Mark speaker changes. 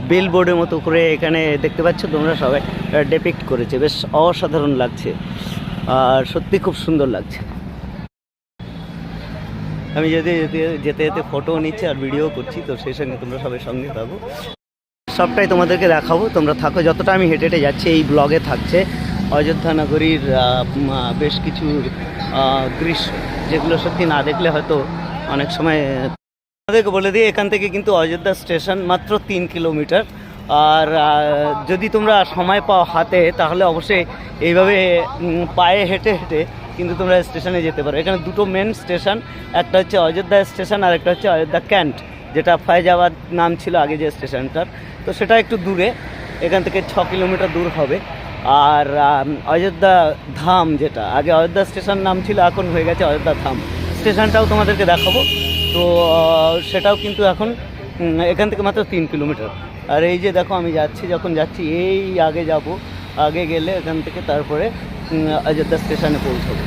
Speaker 1: বিল বোর্ডের মতো করে এখানে দেখতে পাচ্ছ তোমরা সবাই ডেপিক্ট করেছে, বেশ অসাধারণ লাগছে আর সত্যি খুব সুন্দর লাগছে। আমি যেতে যেতে ফটো নিচ্ছি আর ভিডিও করছি, তো সেই সঙ্গে তোমরা সবাই সঙ্গে থাকো, সবটাই তোমাদেরকে দেখাবো, তোমরা থাকো। যতটা আমি হেঁটে হেঁটে যাচ্ছি এই ব্লগে থাকছে অযোধ্যা নগরীর বেশ কিছু দৃশ্য, যেগুলো সত্যি না দেখলে হয়তো অনেক সময়। আমাদেরকে বলে দিই এখান থেকে কিন্তু অযোধ্যা স্টেশন মাত্র 3 কিলোমিটার। আর যদি তোমরা সময় পাও হাতে, তাহলে অবশ্যই এইভাবে পায়ে হেঁটে হেঁটে কিন্তু তোমরা স্টেশনে যেতে পারো। এখানে দুটো মেন স্টেশন, একটা হচ্ছে অযোধ্যা স্টেশন আর একটা হচ্ছে অযোধ্যা ক্যান্ট, যেটা ফায়জাবাদ নাম ছিল আগে যে স্টেশনটার। তো সেটা একটু দূরে, এখান থেকে 6 কিলোমিটার দূর হবে। আর অযোধ্যা ধাম, যেটা আগে অযোধ্যা স্টেশন নাম ছিল, এখন হয়ে গেছে অযোধ্যা ধাম, স্টেশনটাও তোমাদেরকে দেখাবো। তো সেটাও কিন্তু এখন এখান থেকে মাত্র 3 কিলোমিটার। আর এই যে দেখো আমি যাচ্ছি, যখন যাচ্ছি এই আগে যাব, আগে গেলে এখান থেকে তারপরে অযোধ্যা স্টেশনে পৌঁছবো।